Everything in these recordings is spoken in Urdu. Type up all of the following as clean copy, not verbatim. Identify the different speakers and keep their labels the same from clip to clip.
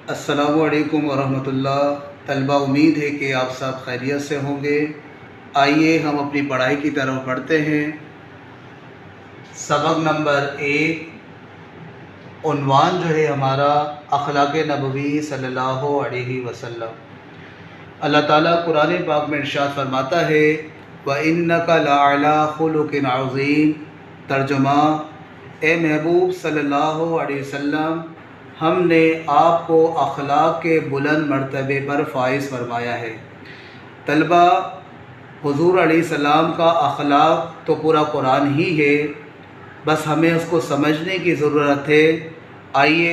Speaker 1: السلام علیکم ورحمۃ اللہ طلبہ، امید ہے کہ آپ سب خیریت سے ہوں گے۔ آئیے ہم اپنی پڑھائی کی طرف بڑھتے ہیں۔ سبق نمبر 1، عنوان جو ہے ہمارا اخلاق نبوی صلی اللہ علیہ وسلم۔ اللہ تعالیٰ قرآن پاک میں ارشاد فرماتا ہے وَإِنَّكَ لَعَلَىٰ خُلُقٍ عَظِيمٍ۔ ترجمہ: اے محبوب صلی اللہ علیہ وسلم، ہم نے آپ کو اخلاق کے بلند مرتبے پر فائز فرمایا ہے۔ طلبہ، حضور علیہ السلام کا اخلاق تو پورا قرآن ہی ہے، بس ہمیں اس کو سمجھنے کی ضرورت ہے۔ آئیے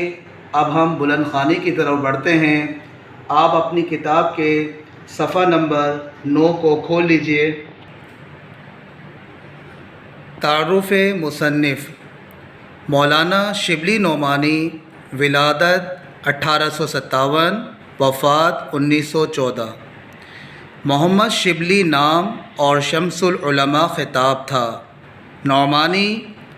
Speaker 1: اب ہم بلند خوانی کی طرف بڑھتے ہیں۔ آپ اپنی کتاب کے صفحہ نمبر 9 کو کھول لیجئے۔ تعارف مصنف: مولانا شبلی نعمانی، ولادت 1857، وفات 1914۔ محمد شبلی نام اور شمس العلماء خطاب تھا۔ نعمانی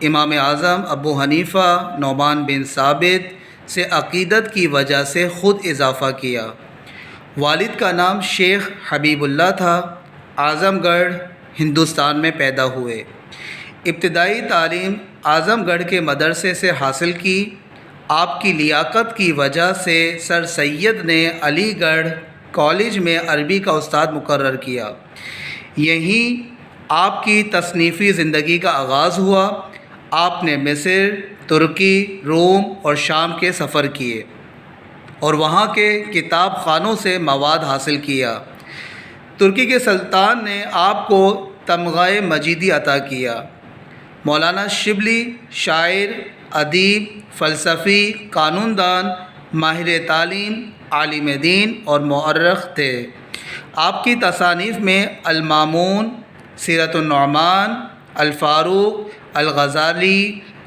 Speaker 1: امام اعظم ابو حنیفہ نعمان بن ثابت سے عقیدت کی وجہ سے خود اضافہ کیا۔ والد کا نام شیخ حبیب اللہ تھا۔ اعظم گڑھ ہندوستان میں پیدا ہوئے۔ ابتدائی تعلیم اعظم گڑھ کے مدرسے سے حاصل کی۔ آپ کی لیاقت کی وجہ سے سر سید نے علی گڑھ کالج میں عربی کا استاد مقرر کیا۔ یہیں آپ کی تصنیفی زندگی کا آغاز ہوا۔ آپ نے مصر، ترکی، روم اور شام کے سفر کیے اور وہاں کے کتاب خانوں سے مواد حاصل کیا۔ ترکی کے سلطان نے آپ کو تمغہ مجیدی عطا کیا۔ مولانا شبلی شاعر، ادیب، فلسفی، قانون دان، ماہر تعلیم، عالم دین اور مورخ تھے۔ آپ کی تصانیف میں المامون، سیرت النعمان، الفاروق، الغزالی،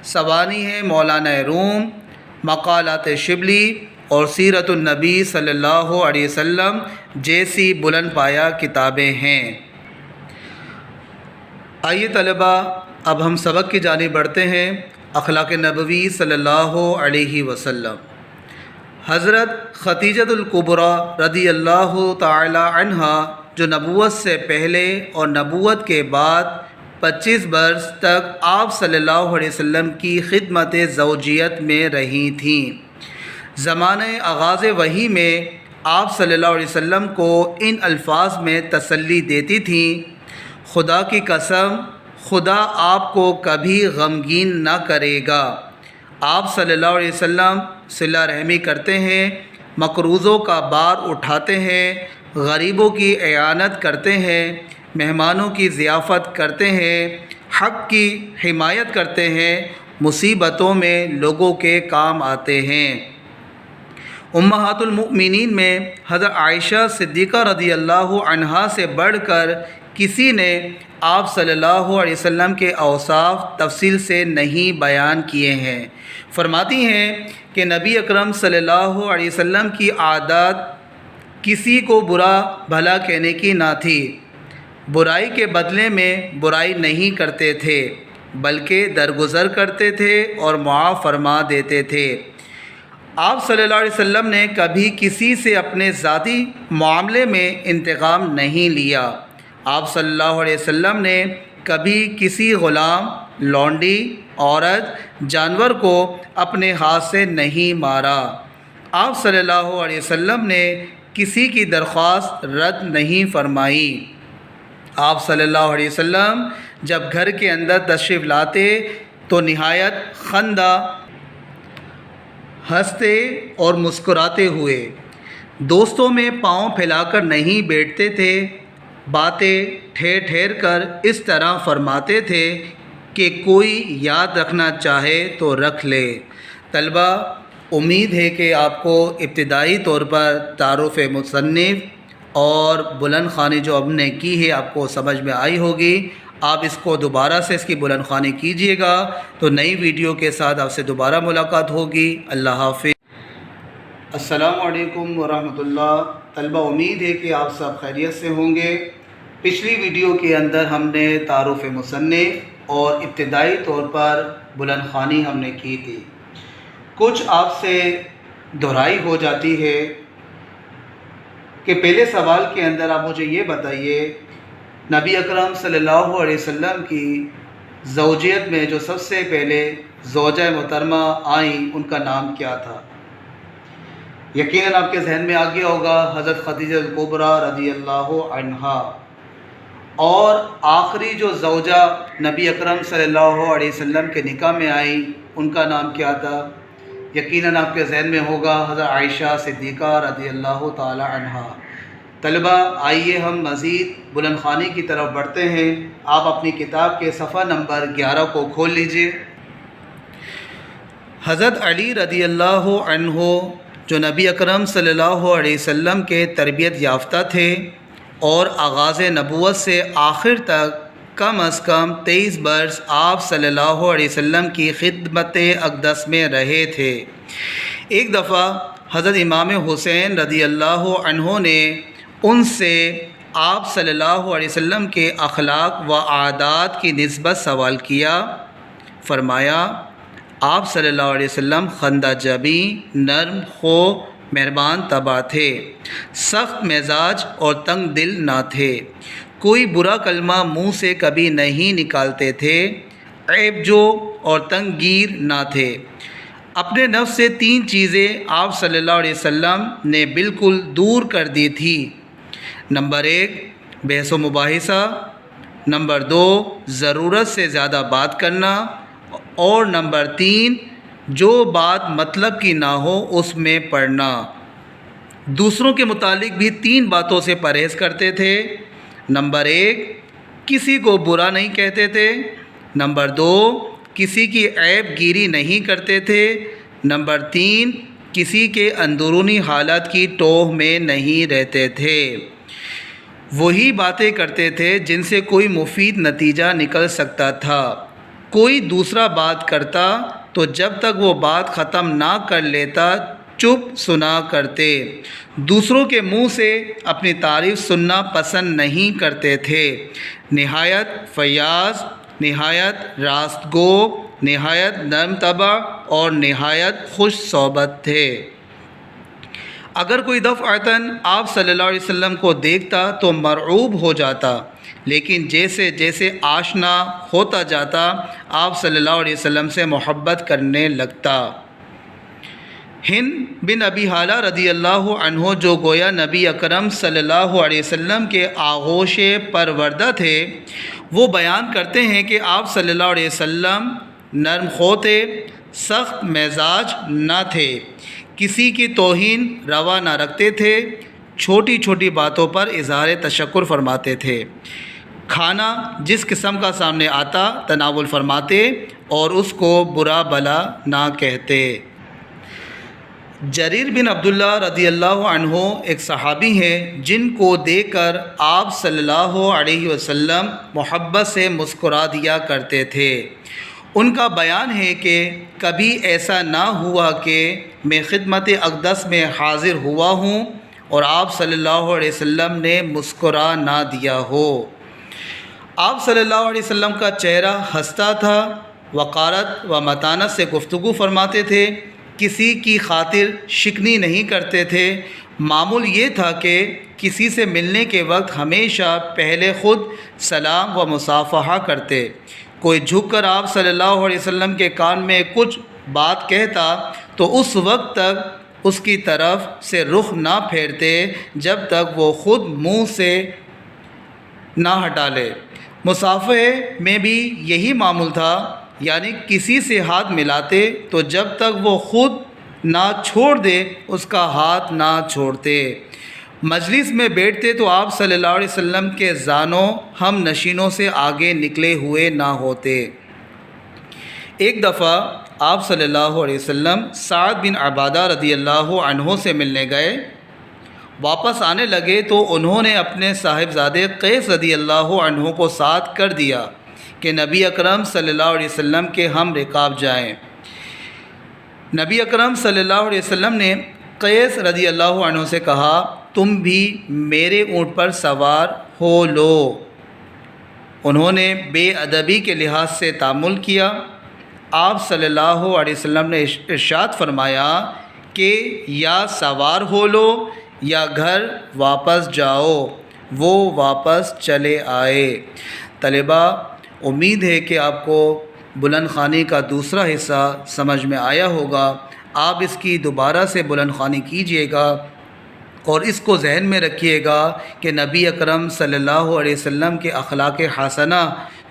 Speaker 1: سوانح مولانا روم، مقالات شبلی اور سیرت النبی صلی اللہ علیہ وسلم جیسی بلند پایہ کتابیں ہیں۔ آئیے طلبہ، اب ہم سبق کی جانب بڑھتے ہیں۔ اخلاق نبوی صلی اللہ علیہ وسلم۔ حضرت خدیجۃ الکبریٰ رضی اللہ تعالی عنہا، جو نبوت سے پہلے اور نبوت کے بعد 25 برس تک آپ صلی اللہ علیہ وسلم کی خدمت زوجیت میں رہی تھیں، زمانہ آغاز وحی میں آپ صلی اللہ علیہ وسلم کو ان الفاظ میں تسلی دیتی تھیں: خدا کی قسم، خدا آپ کو کبھی غمگین نہ کرے گا۔ آپ صلی اللہ علیہ وسلم صلہ رحمی کرتے ہیں، مقروضوں کا بار اٹھاتے ہیں، غریبوں کی اعانت کرتے ہیں، مہمانوں کی ضیافت کرتے ہیں، حق کی حمایت کرتے ہیں، مصیبتوں میں لوگوں کے کام آتے ہیں۔ امہات المؤمنین میں حضرت عائشہ صدیقہ رضی اللہ عنہا سے بڑھ کر کسی نے آپ صلی اللہ علیہ وسلم کے اوصاف تفصیل سے نہیں بیان کیے ہیں۔ فرماتی ہیں کہ نبی اکرم صلی اللہ علیہ وسلم کی عادت کسی کو برا بھلا کہنے کی نہ تھی۔ برائی کے بدلے میں برائی نہیں کرتے تھے، بلکہ درگزر کرتے تھے اور معاف فرما دیتے تھے۔ آپ صلی اللہ علیہ وسلم نے کبھی کسی سے اپنے ذاتی معاملے میں انتقام نہیں لیا۔ آپ صلی اللہ علیہ وسلم نے کبھی کسی غلام، لونڈی، عورت، جانور کو اپنے ہاتھ سے نہیں مارا۔ آپ صلی اللہ علیہ وسلم نے کسی کی درخواست رد نہیں فرمائی۔ آپ صلی اللہ علیہ وسلم جب گھر کے اندر تشریف لاتے تو نہایت خندہ، ہنستے اور مسکراتے ہوئے دوستوں میں پاؤں پھیلا کر نہیں بیٹھتے تھے۔ باتیں ٹھہر ٹھہر کر اس طرح فرماتے تھے کہ کوئی یاد رکھنا چاہے تو رکھ لے۔ طلبہ، امید ہے کہ آپ کو ابتدائی طور پر تعارف مصنف اور بلند خوانی جو ہم نے کی ہے آپ کو سمجھ میں آئی ہوگی۔ آپ اس کو دوبارہ سے اس کی بلند خوانی کیجیے گا تو نئی ویڈیو کے ساتھ آپ سے دوبارہ ملاقات ہوگی۔ اللہ حافظ۔ السلام علیکم ورحمۃ اللہ۔ طلبہ، امید ہے کہ آپ سب خیریت سے ہوں گے۔ پچھلی ویڈیو کے اندر ہم نے تعارف مصنف اور ابتدائی طور پر بلند خوانی ہم نے کی تھی۔ کچھ آپ سے دہرائی ہو جاتی ہے کہ پہلے سوال کے اندر آپ مجھے یہ بتائیے، نبی اکرم صلی اللہ علیہ وسلم کی زوجیت میں جو سب سے پہلے زوجہ محترمہ آئیں ان کا نام کیا تھا؟ یقیناً آپ کے ذہن میں آ گیا ہوگا حضرت خدیجہ الکبریٰ رضی اللہ عنہا۔ اور آخری جو زوجہ نبی اکرم صلی اللہ علیہ وسلم کے نکاح میں آئیں ان کا نام کیا تھا؟ یقیناً آپ کے ذہن میں ہوگا حضرت عائشہ صدیقہ رضی اللہ تعالی عنہا۔ طلبہ آئیے ہم مزید بلند خوانی کی طرف بڑھتے ہیں۔ آپ اپنی کتاب کے صفحہ نمبر 11 کو کھول لیجئے۔ حضرت علی رضی اللہ عنہ جو نبی اکرم صلی اللہ علیہ وسلم کے تربیت یافتہ تھے اور آغاز نبوت سے آخر تک کم از کم 23 برس آپ صلی اللہ علیہ وسلم کی خدمت اقدس میں رہے تھے، ایک دفعہ حضرت امام حسین رضی اللہ عنہ نے ان سے آپ صلی اللہ علیہ وسلم کے اخلاق و عادات کی نسبت سوال کیا۔ فرمایا آپ صلی اللہ علیہ وسلم خندہ جبیں، نرم خو، مہربان طبع تھے، سخت مزاج اور تنگ دل نہ تھے، کوئی برا کلمہ منہ سے کبھی نہیں نکالتے تھے، عیب جو اور تنگ گیر نہ تھے۔ اپنے نفس سے 3 چیزیں آپ صلی اللہ علیہ وسلم نے بالکل دور کر دی تھی۔ نمبر 1 بحث و مباحثہ، نمبر 2 ضرورت سے زیادہ بات کرنا، اور نمبر 3 جو بات مطلب کی نہ ہو اس میں پڑنا۔ دوسروں کے متعلق بھی 3 باتوں سے پرہیز کرتے تھے۔ نمبر 1 کسی کو برا نہیں کہتے تھے، نمبر 2 کسی کی عیب گیری نہیں کرتے تھے، نمبر 3 کسی کے اندرونی حالت کی ٹوہ میں نہیں رہتے تھے۔ وہی باتیں کرتے تھے جن سے کوئی مفید نتیجہ نکل سکتا تھا۔ کوئی دوسرا بات کرتا تو جب تک وہ بات ختم نہ کر لیتا چپ سنا کرتے۔ دوسروں کے منہ سے اپنی تعریف سننا پسند نہیں کرتے تھے۔ نہایت فیاض، نہایت راست گو، نہایت نرم طبع اور نہایت خوش صحبت تھے۔ اگر کوئی دفعتاً آپ صلی اللہ علیہ وسلم کو دیکھتا تو مرعوب ہو جاتا، لیکن جیسے جیسے آشنا ہوتا جاتا آپ صلی اللہ علیہ وسلم سے محبت کرنے لگتا۔ ہند بن ابی حالہ رضی اللہ عنہ جو گویا نبی اکرم صلی اللہ علیہ وسلم کے آغوش پروردہ تھے، وہ بیان کرتے ہیں کہ آپ صلی اللہ علیہ وسلم نرم خو تھے، سخت مزاج نہ تھے، کسی کی توہین روا نہ رکھتے تھے، چھوٹی چھوٹی باتوں پر اظہار تشکر فرماتے تھے، کھانا جس قسم کا سامنے آتا تناول فرماتے اور اس کو برا بلا نہ کہتے۔ جریر بن عبداللہ رضی اللہ عنہ ایک صحابی ہیں جن کو دیکھ کر آپ صلی اللہ علیہ وسلم محبت سے مسکرا دیا کرتے تھے۔ ان کا بیان ہے کہ کبھی ایسا نہ ہوا کہ میں خدمت اقدس میں حاضر ہوا ہوں اور آپ صلی اللہ علیہ وسلم نے مسکرا نہ دیا ہو۔ آپ صلی اللہ علیہ وسلم کا چہرہ ہنستا تھا، وقارت و متانت سے گفتگو فرماتے تھے، کسی کی خاطر شکنی نہیں کرتے تھے۔ معمول یہ تھا کہ کسی سے ملنے کے وقت ہمیشہ پہلے خود سلام و مصافحہ کرتے۔ کوئی جھک کر آپ صلی اللہ علیہ وسلم کے کان میں کچھ بات کہتا تو اس وقت تک اس کی طرف سے رخ نہ پھیرتے جب تک وہ خود منہ سے نہ ہٹا لے۔ مصافحے میں بھی یہی معمول تھا، یعنی کسی سے ہاتھ ملاتے تو جب تک وہ خود نہ چھوڑ دے اس کا ہاتھ نہ چھوڑتے۔ مجلس میں بیٹھتے تو آپ صلی اللہ علیہ وسلم کے زانوں ہم نشینوں سے آگے نکلے ہوئے نہ ہوتے۔ ایک دفعہ آپ صلی اللہ علیہ وسلم سعد بن عبادہ رضی اللہ عنہ سے ملنے گئے۔ واپس آنے لگے تو انہوں نے اپنے صاحبزادے قیس رضی اللہ عنہ کو ساتھ کر دیا کہ نبی اکرم صلی اللہ علیہ وسلم کے ہم رکاب جائیں۔ نبی اکرم صلی اللہ علیہ وسلم نے قیس رضی اللہ عنہ سے کہا، تم بھی میرے اونٹ پر سوار ہو لو۔ انہوں نے بے ادبی کے لحاظ سے تعامل کیا۔ آپ صلی اللہ علیہ وسلم نے ارشاد فرمایا کہ یا سوار ہو لو یا گھر واپس جاؤ۔ وہ واپس چلے آئے۔ طلبہ، امید ہے کہ آپ کو بلند خوانی کا دوسرا حصہ سمجھ میں آیا ہوگا۔ آپ اس کی دوبارہ سے بلند خوانی کیجیے گا اور اس کو ذہن میں رکھیے گا کہ نبی اکرم صلی اللہ علیہ وسلم کے اخلاق حسنہ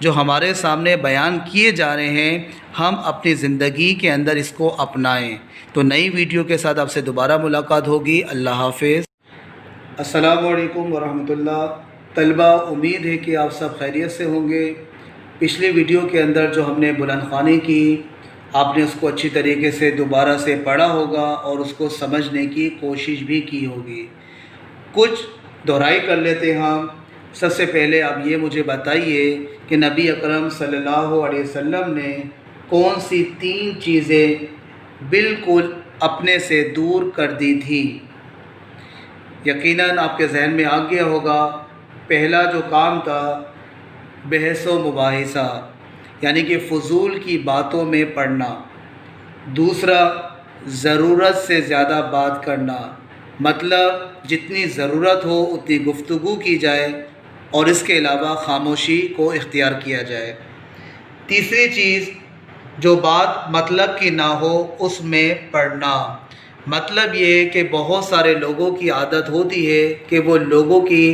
Speaker 1: جو ہمارے سامنے بیان کیے جا رہے ہیں، ہم اپنی زندگی کے اندر اس کو اپنائیں۔ تو نئی ویڈیو کے ساتھ آپ سے دوبارہ ملاقات ہوگی۔ اللہ حافظ۔ السلام علیکم ورحمۃ اللہ۔ طلبہ، امید ہے کہ آپ سب خیریت سے ہوں گے۔ پچھلی ویڈیو کے اندر جو ہم نے بلند خوانی کی، آپ نے اس کو اچھی طریقے سے دوبارہ سے پڑھا ہوگا اور اس کو سمجھنے کی کوشش بھی کی ہوگی۔ کچھ دہرائی کر لیتے ہیں ہم۔ سب سے پہلے آپ یہ مجھے بتائیے کہ نبی اکرم صلی اللہ علیہ وسلم نے کون سی 3 چیزیں بالکل اپنے سے دور کر دی تھی؟ یقیناً آپ کے ذہن میں آ گیا ہوگا۔ پہلا جو کام تھا، بحث و مباحثہ، یعنی کہ فضول کی باتوں میں پڑنا۔ دوسرا، ضرورت سے زیادہ بات کرنا، مطلب جتنی ضرورت ہو اتنی گفتگو کی جائے اور اس کے علاوہ خاموشی کو اختیار کیا جائے۔ تیسری چیز، جو بات مطلب کی نہ ہو اس میں پڑنا۔ مطلب یہ کہ بہت سارے لوگوں کی عادت ہوتی ہے کہ وہ لوگوں کی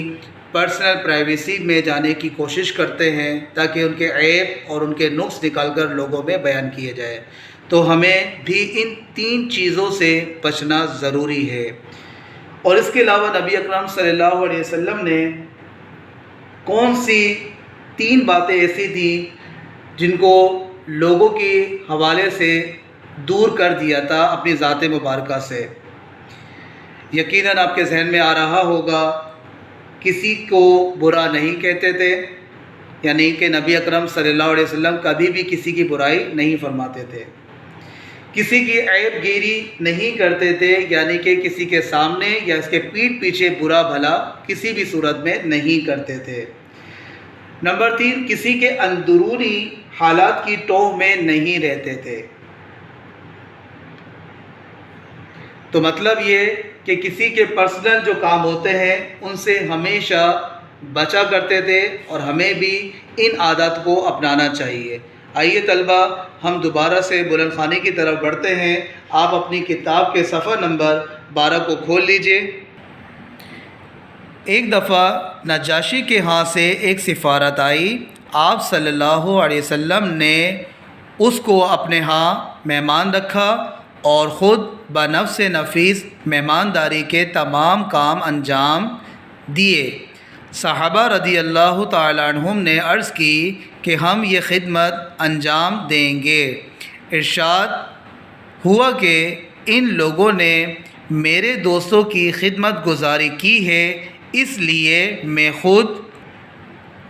Speaker 1: پرسنل پرائیویسی میں جانے کی کوشش کرتے ہیں تاکہ ان کے عیب اور ان کے نقص نکال کر لوگوں میں بیان کیے جائے۔ تو ہمیں بھی ان 3 چیزوں سے بچنا ضروری ہے۔ اور اس کے علاوہ نبی اکرم صلی اللہ علیہ وسلم نے کون سی 3 باتیں ایسی تھیں جن کو لوگوں کے حوالے سے دور کر دیا تھا اپنی ذات مبارکہ سے؟ یقیناً آپ کے ذہن میں آ رہا ہوگا، کسی کو برا نہیں کہتے تھے، یعنی کہ نبی اکرم صلی اللہ علیہ وسلم کبھی بھی کسی کی برائی نہیں فرماتے تھے۔ کسی کی عیب گیری نہیں کرتے تھے، یعنی کہ کسی کے سامنے یا اس کے پیٹھ پیچھے برا بھلا کسی بھی صورت میں نہیں کرتے تھے۔ نمبر 3، کسی کے اندرونی حالات کی ٹوہ میں نہیں رہتے تھے۔ تو مطلب یہ کہ کسی کے پرسنل جو کام ہوتے ہیں ان سے ہمیشہ بچا کرتے تھے اور ہمیں بھی ان عادات کو اپنانا چاہیے۔ آئیے طلبہ، ہم دوبارہ سے بلند خوانی کی طرف بڑھتے ہیں۔ آپ اپنی کتاب کے صفحہ نمبر 12 کو کھول لیجئے۔ ایک دفعہ نجاشی کے ہاں سے ایک سفارت آئی۔ آپ صلی اللہ علیہ وسلم نے اس کو اپنے ہاں مہمان رکھا اور خود بنفس نفیس مہمانداری کے تمام کام انجام دیے۔ صحابہ رضی اللہ تعالیٰ عنہم نے عرض کی کہ ہم یہ خدمت انجام دیں گے۔ ارشاد ہوا کہ ان لوگوں نے میرے دوستوں کی خدمت گزاری کی ہے، اس لیے میں خود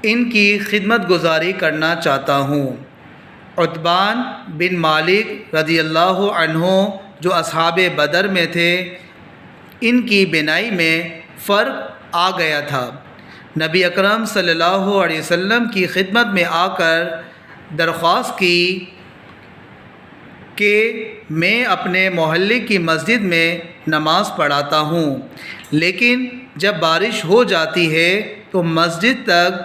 Speaker 1: ان کی خدمت گزاری کرنا چاہتا ہوں۔ عتبان بن مالک رضی اللہ عنہ جو اصحاب بدر میں تھے، ان کی بینائی میں فرق آ گیا تھا۔ نبی اکرم صلی اللہ علیہ وسلم کی خدمت میں آ کر درخواست کی کہ میں اپنے محلے کی مسجد میں نماز پڑھاتا ہوں، لیکن جب بارش ہو جاتی ہے تو مسجد تک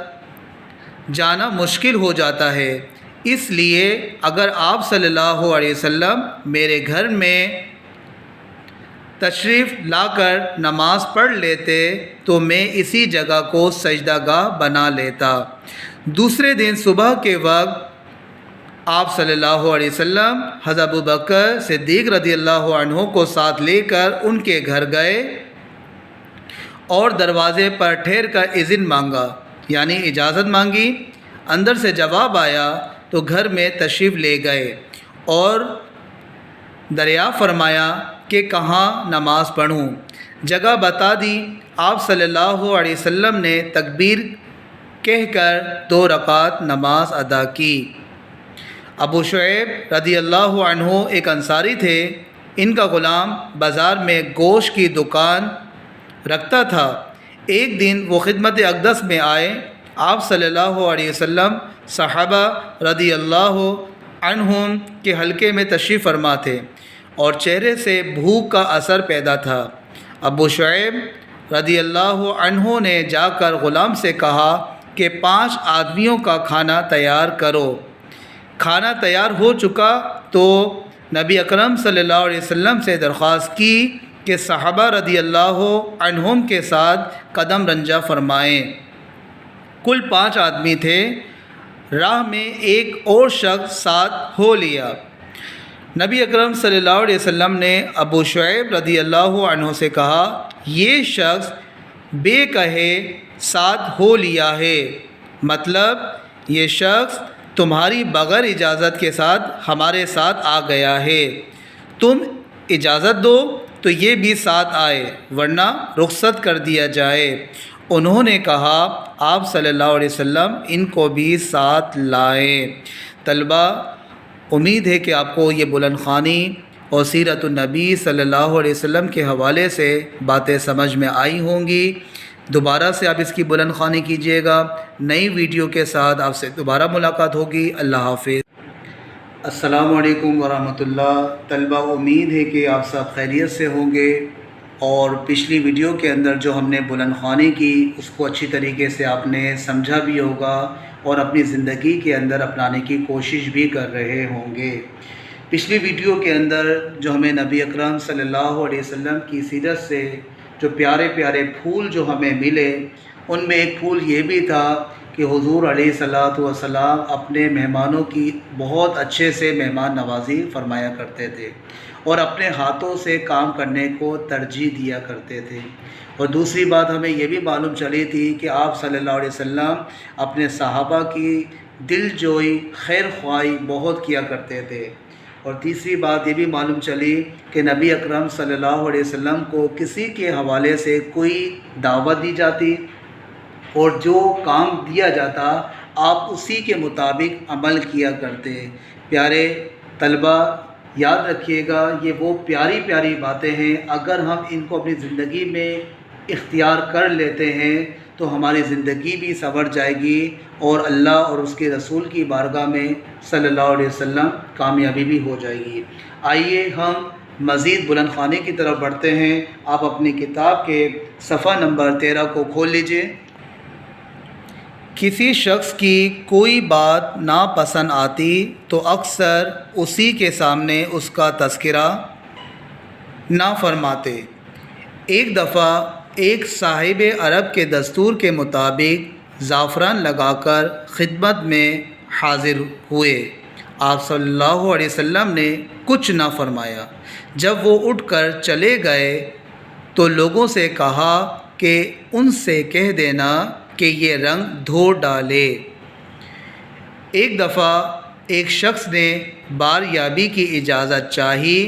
Speaker 1: جانا مشکل ہو جاتا ہے، اس لیے اگر آپ صلی اللہ علیہ وسلم میرے گھر میں تشریف لا کر نماز پڑھ لیتے تو میں اسی جگہ کو سجدہ گاہ بنا لیتا۔ دوسرے دن صبح کے وقت آپ صلی اللہ علیہ وسلم حضرت ابوبکر صدیق رضی اللہ عنہ کو ساتھ لے کر ان کے گھر گئے اور دروازے پر ٹھہر کر اذن مانگا، یعنی اجازت مانگی۔ اندر سے جواب آیا تو گھر میں تشریف لے گئے اور دریافت فرمایا کہ کہاں نماز پڑھوں۔ جگہ بتا دی۔ آپ صلی اللہ علیہ وسلم نے تکبیر کہہ کر 2 رکعت نماز ادا کی۔ ابو شعیب رضی اللہ عنہ ایک انصاری تھے۔ ان کا غلام بازار میں گوشت کی دکان رکھتا تھا۔ ایک دن وہ خدمت اقدس میں آئے۔ آپ صلی اللہ علیہ وسلم صحابہ رضی اللہ عنہم کے حلقے میں تشریف فرما تھے۔ اور چہرے سے بھوک کا اثر پیدا تھا۔ ابو شعیب رضی اللہ عنہ نے جا کر غلام سے کہا کہ 5 آدمیوں کا کھانا تیار کرو۔ کھانا تیار ہو چکا تو نبی اکرم صلی اللہ علیہ وسلم سے درخواست کی کہ صحابہ رضی اللہ عنہم کے ساتھ قدم رنجہ فرمائیں۔ کل 5 آدمی تھے۔ راہ میں ایک اور شخص ساتھ ہو لیا۔ نبی اکرم صلی اللہ علیہ وسلم نے ابو شعیب رضی اللہ عنہ سے کہا، یہ شخص بے کہے ساتھ ہو لیا ہے، مطلب یہ شخص تمہاری بغیر اجازت کے ساتھ ہمارے ساتھ آ گیا ہے، تم اجازت دو تو یہ بھی ساتھ آئے ورنہ رخصت کر دیا جائے۔ انہوں نے کہا آپ صلی اللہ علیہ وسلم ان کو بھی ساتھ لائیں۔ طلبہ، امید ہے کہ آپ کو یہ بلند خوانی اور سیرت النبی صلی اللہ علیہ وسلم کے حوالے سے باتیں سمجھ میں آئی ہوں گی۔ دوبارہ سے آپ اس کی بلند خوانی کیجیے گا۔ نئی ویڈیو کے ساتھ آپ سے دوبارہ ملاقات ہوگی۔ اللہ حافظ۔ السلام علیکم ورحمۃ اللہ۔ طلبہ، امید ہے کہ آپ سب خیریت سے ہوں گے، اور پچھلی ویڈیو کے اندر جو ہم نے بلند خوانی کی اس کو اچھی طریقے سے آپ نے سمجھا بھی ہوگا اور اپنی زندگی کے اندر اپنانے کی کوشش بھی کر رہے ہوں گے۔ پچھلی ویڈیو کے اندر جو ہمیں نبی اکرم صلی اللہ علیہ وسلم کی سیرت سے جو پیارے پیارے پھول جو ہمیں ملے، ان میں ایک پھول یہ بھی تھا کہ حضور علیہ الصلوۃ والسلام اپنے مہمانوں کی بہت اچھے سے مہمان نوازی فرمایا کرتے تھے اور اپنے ہاتھوں سے کام کرنے کو ترجیح دیا کرتے تھے۔ اور دوسری بات ہمیں یہ بھی معلوم چلی تھی کہ آپ صلی اللہ علیہ وسلم اپنے صحابہ کی دل جوئی خیر خواہی بہت کیا کرتے تھے۔ اور تیسری بات یہ بھی معلوم چلی کہ نبی اکرم صلی اللہ علیہ وسلم کو کسی کے حوالے سے کوئی دعوت دی جاتی اور جو کام دیا جاتا آپ اسی کے مطابق عمل کیا کرتے۔ پیارے طلبہ، یاد رکھیے گا، یہ وہ پیاری پیاری باتیں ہیں، اگر ہم ان کو اپنی زندگی میں اختیار کر لیتے ہیں تو ہماری زندگی بھی سنور جائے گی اور اللہ اور اس کے رسول کی بارگاہ میں صلی اللہ علیہ وسلم کامیابی بھی ہو جائے گی۔ آئیے ہم مزید بلند خوانی کی طرف بڑھتے ہیں۔ آپ اپنی کتاب کے صفحہ نمبر 13 کو کھول لیجئے۔ کسی شخص کی کوئی بات ناپسند آتی تو اکثر اسی کے سامنے اس کا تذکرہ نہ فرماتے۔ ایک دفعہ ایک صاحب عرب کے دستور کے مطابق زعفران لگا کر خدمت میں حاضر ہوئے۔ آپ صلی اللہ علیہ وسلم نے کچھ نہ فرمایا۔ جب وہ اٹھ کر چلے گئے تو لوگوں سے کہا کہ ان سے کہہ دینا کہ یہ رنگ دھو ڈالے۔ ایک دفعہ ایک شخص نے باریابی کی اجازت چاہی۔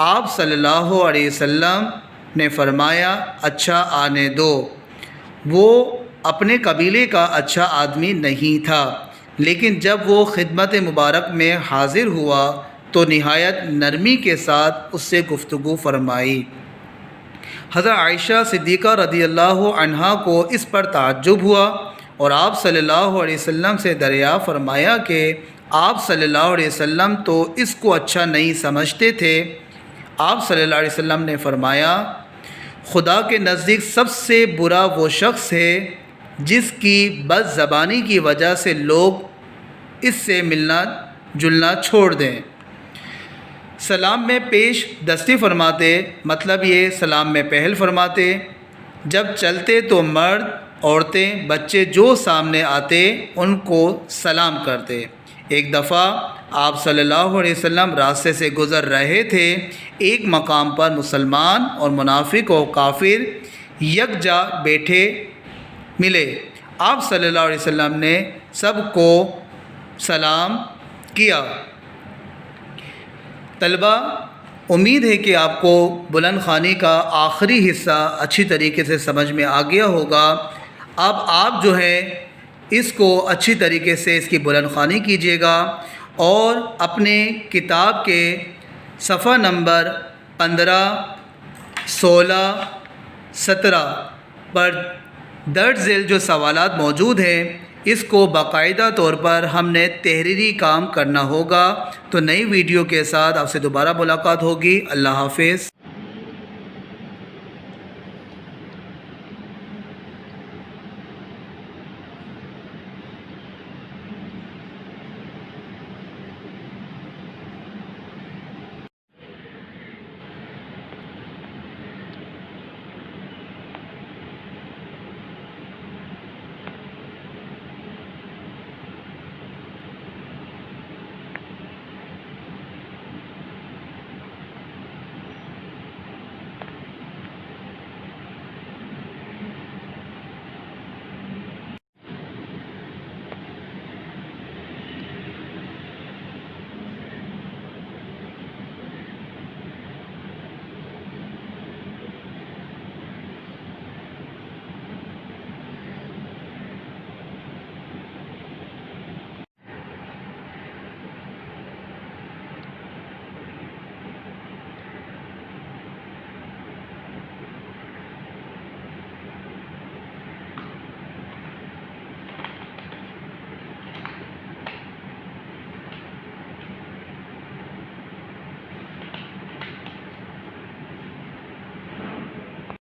Speaker 1: آپ صلی اللہ علیہ وسلم نے فرمایا اچھا آنے دو۔ وہ اپنے قبیلے کا اچھا آدمی نہیں تھا، لیکن جب وہ خدمت مبارک میں حاضر ہوا تو نہایت نرمی کے ساتھ اس سے گفتگو فرمائی۔ حضرت عائشہ صدیقہ رضی اللہ عنہا کو اس پر تعجب ہوا اور آپ صلی اللہ علیہ وسلم سے دریافت فرمایا کہ آپ صلی اللہ علیہ وسلم تو اس کو اچھا نہیں سمجھتے تھے۔ آپ صلی اللہ علیہ وسلم نے فرمایا خدا کے نزدیک سب سے برا وہ شخص ہے جس کی بد زبانی کی وجہ سے لوگ اس سے ملنا جلنا چھوڑ دیں۔ سلام میں پیش دستی فرماتے، مطلب یہ سلام میں پہل فرماتے۔ جب چلتے تو مرد، عورتیں، بچے جو سامنے آتے ان کو سلام کرتے۔ ایک دفعہ آپ صلی اللہ علیہ وسلم راستے سے گزر رہے تھے۔ ایک مقام پر مسلمان اور منافق و کافر یکجا بیٹھے ملے۔ آپ صلی اللہ علیہ وسلم نے سب کو سلام کیا۔ طلبہ، امید ہے کہ آپ کو بلند خوانی کا آخری حصہ اچھی طریقے سے سمجھ میں آ گیا ہوگا۔ اب آپ جو ہے اس کو اچھی طریقے سے اس کی بلند خوانی کیجیے گا اور اپنے کتاب کے صفحہ نمبر 15، 16، 17 پر درج ذیل جو سوالات موجود ہیں اس کو باقاعدہ طور پر ہم نے تحریری کام کرنا ہوگا۔ تو نئی ویڈیو کے ساتھ آپ سے دوبارہ ملاقات ہوگی۔ اللہ حافظ۔